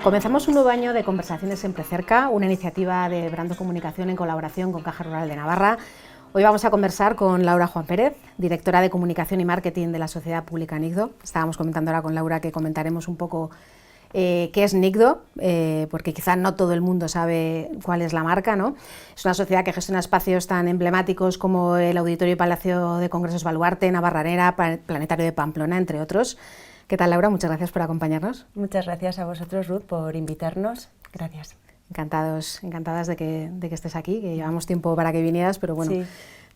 Comenzamos un nuevo año de Conversaciones Siempre Cerca, una iniciativa de Brando Comunicación en colaboración con Caja Rural de Navarra. Hoy vamos a conversar con Laura Juan Pérez, directora de Comunicación y Marketing de la Sociedad Pública Nicdo. Estábamos comentando ahora con Laura que comentaremos un poco qué es Nicdo, porque quizá no todo el mundo sabe cuál es la marca, ¿no? Es una sociedad que gestiona espacios tan emblemáticos como el Auditorio y Palacio de Congresos Baluarte, Navarranera, Planetario de Pamplona, entre otros. ¿Qué tal, Laura? Muchas gracias por acompañarnos. Muchas gracias a vosotros, Ruth, por invitarnos. Gracias. Encantadas de que estés aquí, que llevamos tiempo para que vinieras, pero bueno, sí.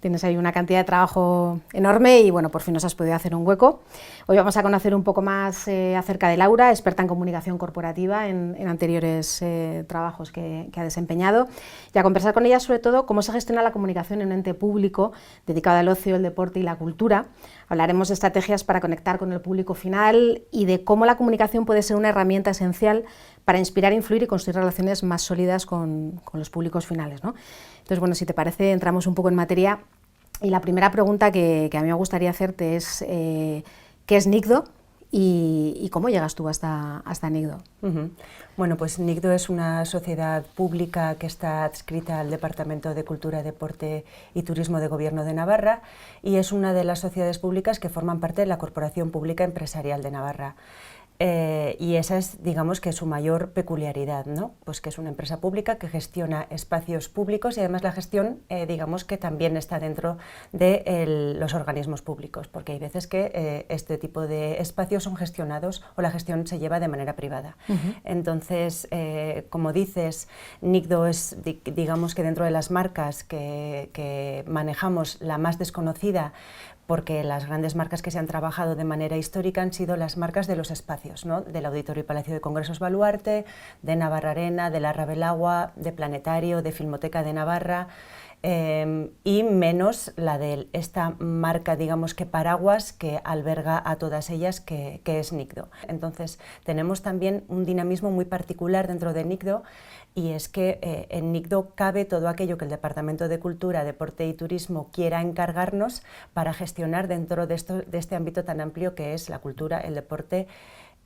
Tienes ahí una cantidad de trabajo enorme y bueno, por fin nos has podido hacer un hueco. Hoy vamos a conocer un poco más acerca de Laura, experta en comunicación corporativa en anteriores trabajos que ha desempeñado, y a conversar con ella sobre todo cómo se gestiona la comunicación en un ente público dedicado al ocio, el deporte y la cultura. Hablaremos de estrategias para conectar con el público final y de cómo la comunicación puede ser una herramienta esencial para inspirar, influir y construir relaciones más sólidas con los públicos finales, ¿no? Entonces, bueno, si te parece, entramos un poco en materia. Y la primera pregunta que a mí me gustaría hacerte es ¿qué es Nicdo y cómo llegas tú hasta Nicdo? Bueno, pues Nicdo es una sociedad pública que está adscrita al Departamento de Cultura, Deporte y Turismo de Gobierno de Navarra y es una de las sociedades públicas que forman parte de la Corporación Pública Empresarial de Navarra. Y esa es, digamos, que su mayor peculiaridad, ¿no? Pues que es una empresa pública que gestiona espacios públicos y además la gestión, digamos, que también está dentro de los organismos públicos, porque hay veces que este tipo de espacios son gestionados o la gestión se lleva de manera privada. Entonces, como dices, Nicdo es, digamos, que dentro de las marcas que manejamos, la más desconocida, porque las grandes marcas que se han trabajado de manera histórica han sido las marcas de los espacios, ¿no? Del Auditorio y Palacio de Congresos Baluarte, de Navarranera, de la Rabelagua, de Planetario, de Filmoteca de Navarra, y menos la de esta marca, digamos que paraguas, que alberga a todas ellas, que es Nicdo. Entonces tenemos también un dinamismo muy particular dentro de Nicdo, y es que en Nicdo cabe todo aquello que el Departamento de Cultura, Deporte y Turismo quiera encargarnos para gestionar dentro de este ámbito tan amplio que es la cultura, el deporte,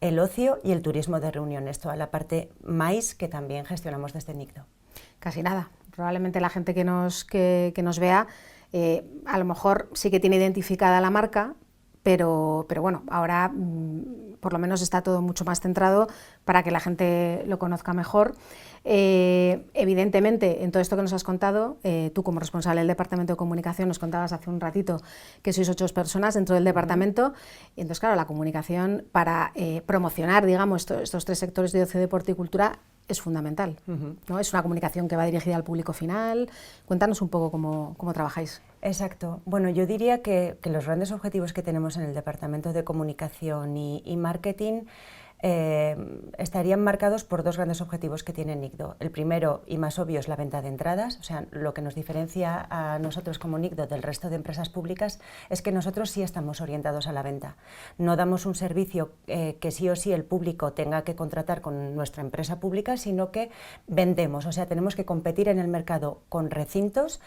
el ocio y el turismo de reuniones, toda la parte más que también gestionamos desde Nicdo. Casi nada. Probablemente la gente que nos vea a lo mejor sí que tiene identificada la marca, pero bueno, ahora por lo menos está todo mucho más centrado para que la gente lo conozca mejor. Evidentemente, en todo esto que nos has contado, tú como responsable del Departamento de Comunicación nos contabas hace un ratito que sois 8 personas dentro del departamento, y entonces claro, la comunicación para promocionar, digamos, estos 3 sectores de ocio, deporte y cultura es fundamental, ¿no? Es una comunicación que va dirigida al público final. Cuéntanos un poco cómo trabajáis. Exacto. Bueno, yo diría que los grandes objetivos que tenemos en el Departamento de Comunicación y Marketing estarían marcados por 2 grandes objetivos que tiene Nicdo. El primero y más obvio es la venta de entradas, o sea, lo que nos diferencia a nosotros como Nicdo del resto de empresas públicas es que nosotros sí estamos orientados a la venta. No damos un servicio que sí o sí el público tenga que contratar con nuestra empresa pública, sino que vendemos, o sea, tenemos que competir en el mercado con recintos,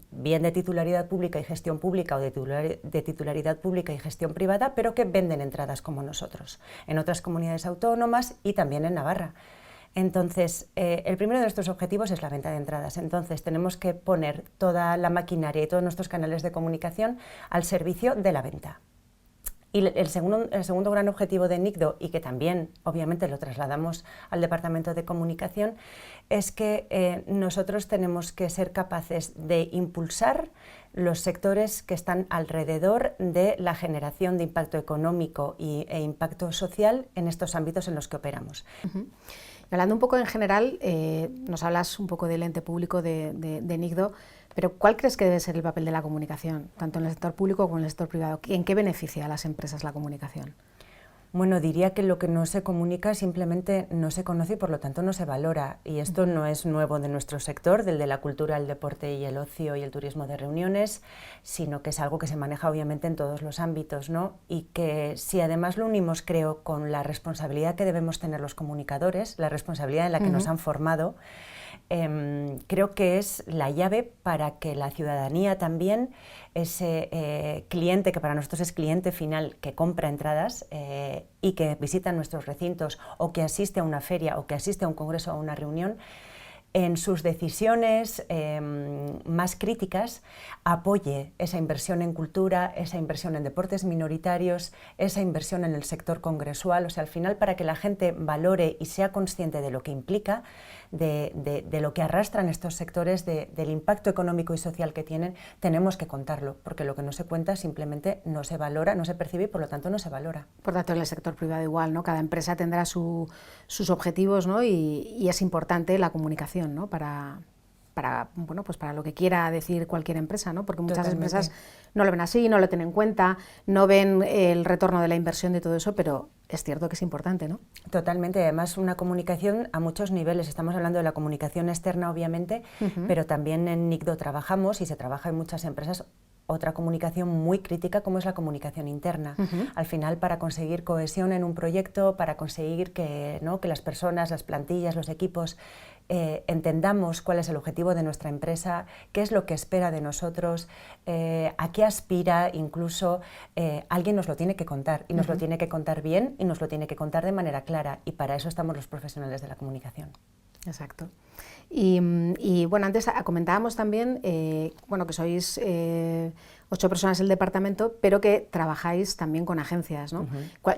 bien de titularidad pública y gestión pública o de titularidad pública y gestión privada, pero que venden entradas como nosotros. En otras comunidades autónomas y también en Navarra. Entonces, el primero de nuestros objetivos es la venta de entradas. Entonces, tenemos que poner toda la maquinaria y todos nuestros canales de comunicación al servicio de la venta. Y el segundo gran objetivo de Nicdo, y que también obviamente lo trasladamos al Departamento de Comunicación, es que nosotros tenemos que ser capaces de impulsar los sectores que están alrededor de la generación de impacto económico e impacto social en estos ámbitos en los que operamos. Hablando un poco en general, nos hablas un poco del ente público de Nicdo, pero ¿cuál crees que debe ser el papel de la comunicación, tanto en el sector público como en el sector privado? ¿En qué beneficia a las empresas la comunicación? Bueno, diría que lo que no se comunica simplemente no se conoce y por lo tanto no se valora. Y esto no es nuevo de nuestro sector, del de la cultura, el deporte y el ocio y el turismo de reuniones, sino que es algo que se maneja obviamente en todos los ámbitos, ¿no? Y que si además lo unimos, creo, con la responsabilidad que debemos tener los comunicadores, la responsabilidad en la que nos han formado, creo que es la llave para que la ciudadanía también, ese cliente que para nosotros es cliente final, que compra entradas y que visita nuestros recintos o que asiste a una feria o que asiste a un congreso o a una reunión, en sus decisiones más críticas apoye esa inversión en cultura, esa inversión en deportes minoritarios, esa inversión en el sector congresual. O sea, al final, para que la gente valore y sea consciente de lo que implica, de lo que arrastran estos sectores, del impacto económico y social que tienen, tenemos que contarlo, porque lo que no se cuenta simplemente no se valora, no se percibe y por lo tanto no se valora. Por tanto, en el sector privado igual, ¿no? Cada empresa tendrá sus objetivos, ¿no? y es importante la comunicación, ¿no? para bueno, pues para lo que quiera decir cualquier empresa, ¿no? Porque muchas empresas no lo ven así, no lo tienen en cuenta, no ven el retorno de la inversión de todo eso, pero es cierto que es importante, ¿no? Totalmente, además una comunicación a muchos niveles. Estamos hablando de la comunicación externa, obviamente, pero también en NICDO trabajamos y se trabaja en muchas empresas otra comunicación muy crítica como es la comunicación interna. Al final, para conseguir cohesión en un proyecto, para conseguir que, ¿no?, que las personas, las plantillas, los equipos entendamos cuál es el objetivo de nuestra empresa, qué es lo que espera de nosotros, a qué aspira, incluso alguien nos lo tiene que contar y nos lo tiene que contar bien y nos lo tiene que contar de manera clara, y para eso estamos los profesionales de la comunicación. Exacto. Y bueno, antes comentábamos también bueno, que sois 8 personas del departamento, pero que trabajáis también con agencias, ¿no?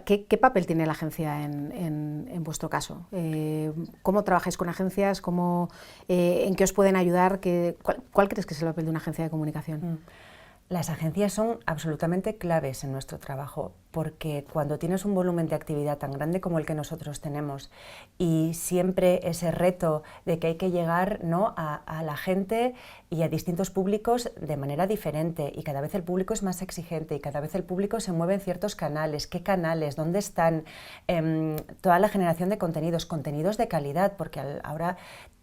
¿Qué papel tiene la agencia en vuestro caso? ¿Cómo trabajáis con agencias? ¿En qué os pueden ayudar? ¿Cuál crees que es el papel de una agencia de comunicación? Las agencias son absolutamente claves en nuestro trabajo, porque cuando tienes un volumen de actividad tan grande como el que nosotros tenemos y siempre ese reto de que hay que llegar, ¿no?, a la gente y a distintos públicos de manera diferente, y cada vez el público es más exigente y cada vez el público se mueve en ciertos canales. ¿Qué canales? ¿Dónde están? Toda la generación de contenidos de calidad, porque ahora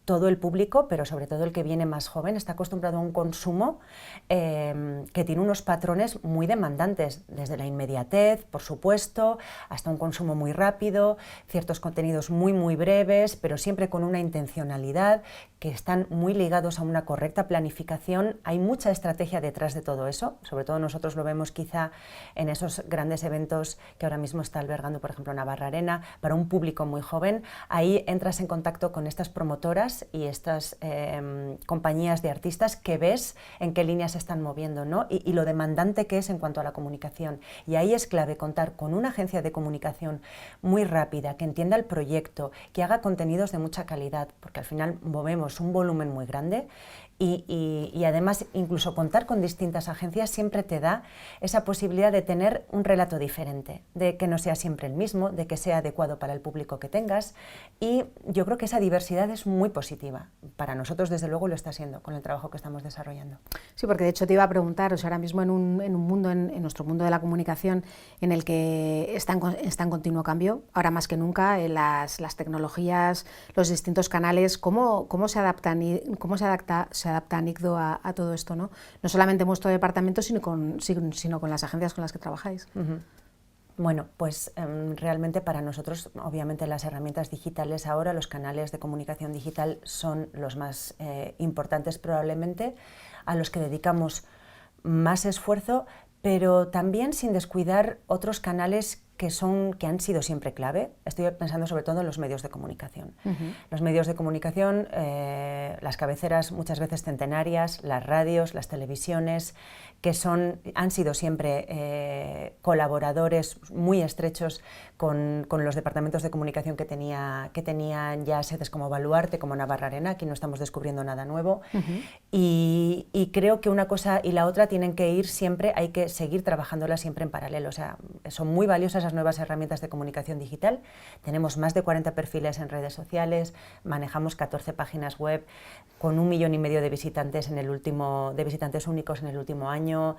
todo el público, pero sobre todo el que viene más joven, está acostumbrado a un consumo que tiene unos patrones muy demandantes, desde la inmediatez, por supuesto, hasta un consumo muy rápido, ciertos contenidos muy breves, pero siempre con una intencionalidad, que están muy ligados a una correcta planificación. Hay mucha estrategia detrás de todo eso, sobre todo nosotros lo vemos quizá en esos grandes eventos que ahora mismo está albergando, por ejemplo, Navarra Arena, para un público muy joven. Ahí entras en contacto con estas promotoras y estas compañías de artistas que ves en qué líneas se están moviendo, ¿no? Y lo demandante que es en cuanto a la comunicación. Y ahí es clave contar con una agencia de comunicación muy rápida, que entienda el proyecto, que haga contenidos de mucha calidad, porque al final movemos un volumen muy grande. Y además, incluso contar con distintas agencias siempre te da esa posibilidad de tener un relato diferente, de que no sea siempre el mismo, de que sea adecuado para el público que tengas, y yo creo que esa diversidad es muy positiva. Para nosotros, desde luego, lo está siendo con el trabajo que estamos desarrollando. Sí, porque de hecho te iba a preguntar, o sea, ahora mismo en un mundo, en nuestro mundo de la comunicación, en el que está en continuo cambio, ahora más que nunca, las tecnologías, los distintos canales, ¿cómo se adaptan y cómo se adapta NICDO a todo esto, ¿no? No solamente en vuestro departamento, sino con las agencias con las que trabajáis. Bueno, pues realmente para nosotros, obviamente, las herramientas digitales ahora, los canales de comunicación digital son los más importantes probablemente, a los que dedicamos más esfuerzo, pero también sin descuidar otros canales que han sido siempre clave. Estoy pensando sobre todo en los medios de comunicación. Los medios de comunicación, las cabeceras muchas veces centenarias, las radios, las televisiones, que han sido siempre colaboradores muy estrechos con los departamentos de comunicación que tenían ya sedes como Baluarte, como Navarra Arena. Aquí no estamos descubriendo nada nuevo. Y creo que una cosa y la otra tienen que ir siempre, hay que seguir trabajándolas siempre en paralelo. O sea, son muy valiosas las nuevas herramientas de comunicación digital. Tenemos más de 40 perfiles en redes sociales, manejamos 14 páginas web con 1,5 millones de visitantes de visitantes únicos en el último año,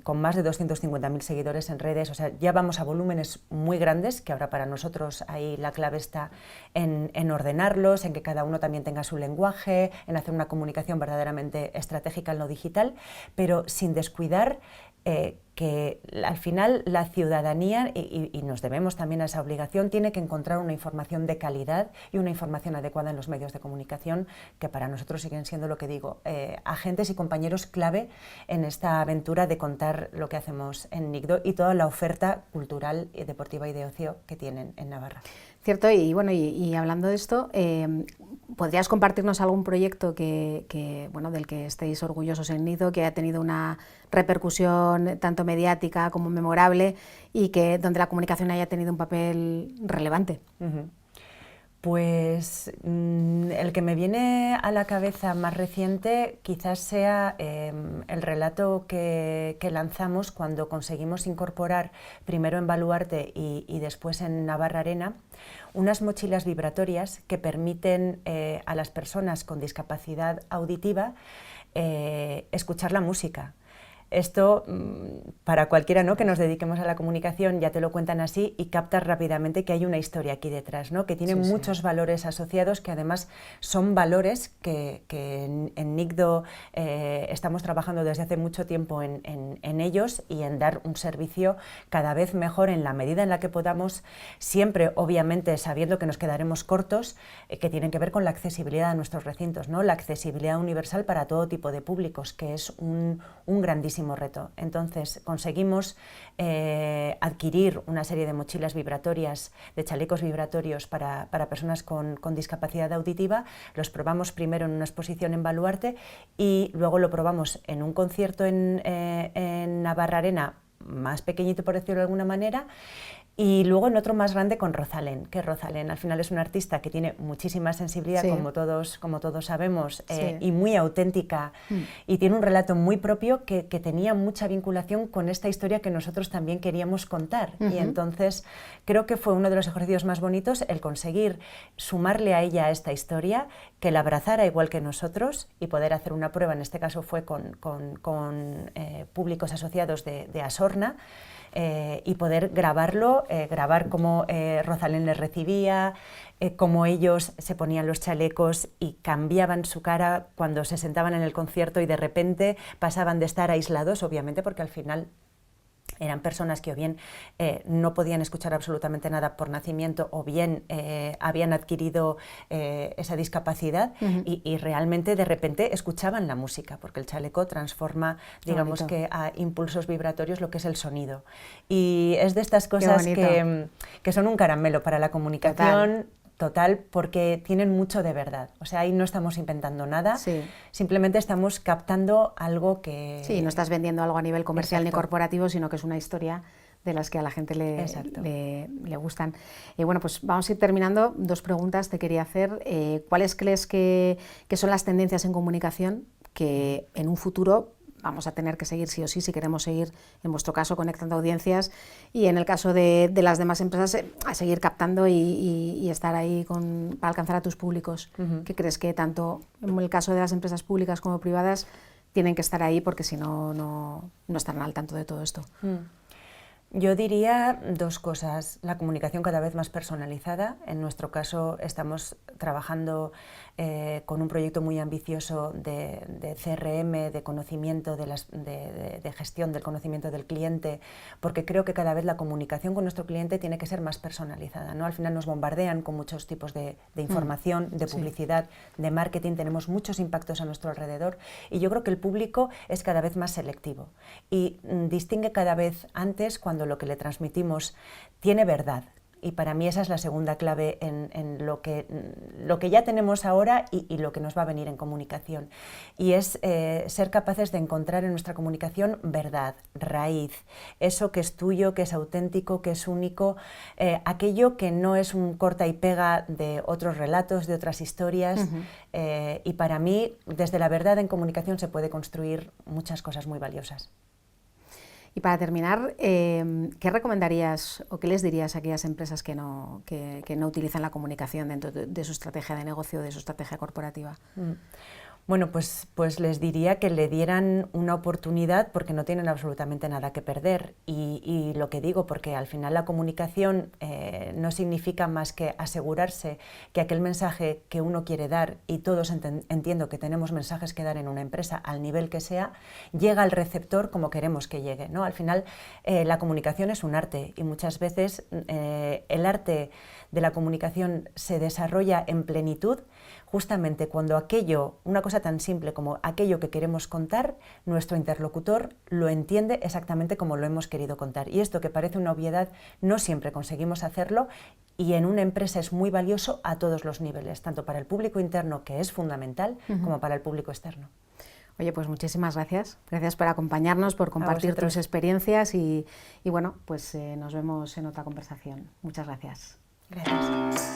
con más de 250.000 seguidores en redes. O sea, ya vamos a volúmenes muy grandes, que ahora para nosotros ahí la clave está en ordenarlos, en que cada uno también tenga su lenguaje, en hacer una comunicación verdaderamente estratégica en lo digital, pero sin descuidar que que al final la ciudadanía, y nos debemos también a esa obligación, tiene que encontrar una información de calidad y una información adecuada en los medios de comunicación, que para nosotros siguen siendo, lo que digo, agentes y compañeros clave en esta aventura de contar lo que hacemos en NICDO y toda la oferta cultural, deportiva y de ocio que tienen en Navarra. Cierto, y bueno, y hablando de esto, ¿podrías compartirnos algún proyecto bueno, del que estéis orgullosos en NICDO, que haya tenido una repercusión tanto mediática como memorable y donde la comunicación haya tenido un papel relevante? Pues el que me viene a la cabeza más reciente quizás sea el relato que lanzamos cuando conseguimos incorporar, primero en Baluarte y después en Navarra Arena, unas mochilas vibratorias que permiten a las personas con discapacidad auditiva escuchar la música. Esto, para cualquiera, ¿no?, que nos dediquemos a la comunicación, ya te lo cuentan así y captas rápidamente que hay una historia aquí detrás, ¿no?, que tiene muchos valores asociados, que además son valores que en NICDO estamos trabajando desde hace mucho tiempo en ellos y en dar un servicio cada vez mejor en la medida en la que podamos, siempre obviamente sabiendo que nos quedaremos cortos, que tienen que ver con la accesibilidad a nuestros recintos, ¿no?, la accesibilidad universal para todo tipo de públicos, que es un grandísimo reto. Entonces conseguimos adquirir una serie de mochilas vibratorias, de chalecos vibratorios para personas con discapacidad auditiva. Los probamos primero en una exposición en Baluarte y luego lo probamos en un concierto en Navarra Arena, más pequeñito por decirlo de alguna manera, y luego en otro más grande con Rosalén, que Rosalén al final es una artista que tiene muchísima sensibilidad, como todos sabemos, y muy auténtica, y tiene un relato muy propio que tenía mucha vinculación con esta historia que nosotros también queríamos contar. Y entonces creo que fue uno de los ejercicios más bonitos el conseguir sumarle a ella esta historia, que la abrazara igual que nosotros y poder hacer una prueba, en este caso fue con públicos asociados de Asorna, y poder grabarlo, grabar cómo Rosalén les recibía, cómo ellos se ponían los chalecos y cambiaban su cara cuando se sentaban en el concierto y de repente pasaban de estar aislados, obviamente porque al final eran personas que o bien no podían escuchar absolutamente nada por nacimiento o bien habían adquirido esa discapacidad y realmente de repente escuchaban la música, porque el chaleco transforma, digamos que a impulsos vibratorios lo que es el sonido. Y es de estas cosas que son un caramelo para la comunicación. Total, porque tienen mucho de verdad. O sea, ahí no estamos inventando nada, simplemente estamos captando algo que... Sí, no estás vendiendo algo a nivel comercial ni corporativo, sino que es una historia de las que a la gente le gustan. Bueno, pues vamos a ir terminando. Dos preguntas te quería hacer. ¿Cuáles crees que son las tendencias en comunicación que en un futuro vamos a tener que seguir sí o sí, si queremos seguir, en vuestro caso, conectando audiencias, y en el caso de las demás empresas, a seguir captando y estar ahí para alcanzar a tus públicos? ¿Qué crees que tanto en el caso de las empresas públicas como privadas tienen que estar ahí, porque si no, no estarán al tanto de todo esto? Yo diría dos cosas. La comunicación cada vez más personalizada. En nuestro caso estamos trabajando con un proyecto muy ambicioso de CRM, de conocimiento, de gestión del conocimiento del cliente, porque creo que cada vez la comunicación con nuestro cliente tiene que ser más personalizada, ¿no? Al final nos bombardean con muchos tipos de información, de publicidad, de marketing, tenemos muchos impactos a nuestro alrededor y yo creo que el público es cada vez más selectivo y distingue cada vez antes cuando lo que le transmitimos tiene verdad. Y para mí esa es la segunda clave en lo que ya tenemos ahora y lo que nos va a venir en comunicación. Y es ser capaces de encontrar en nuestra comunicación verdad, raíz, eso que es tuyo, que es auténtico, que es único, aquello que no es un corta y pega de otros relatos, de otras historias. Y para mí, desde la verdad en comunicación se puede construir muchas cosas muy valiosas. Y para terminar, ¿qué recomendarías o qué les dirías a aquellas empresas que no utilizan la comunicación dentro de su estrategia de negocio, de su estrategia corporativa? Bueno, pues les diría que le dieran una oportunidad porque no tienen absolutamente nada que perder. Y lo que digo, porque al final la comunicación no significa más que asegurarse que aquel mensaje que uno quiere dar, y todos entiendo que tenemos mensajes que dar en una empresa al nivel que sea, llega al receptor como queremos que llegue, ¿no? Al final la comunicación es un arte y muchas veces el arte de la comunicación se desarrolla en plenitud justamente cuando aquello, una cosa tan simple como aquello que queremos contar, nuestro interlocutor lo entiende exactamente como lo hemos querido contar. Y esto, que parece una obviedad, no siempre conseguimos hacerlo, y en una empresa es muy valioso a todos los niveles, tanto para el público interno, que es fundamental, como para el público externo. Oye, pues muchísimas gracias. Gracias por acompañarnos, por compartir tus experiencias y bueno, pues nos vemos en otra conversación. Muchas gracias. Gracias.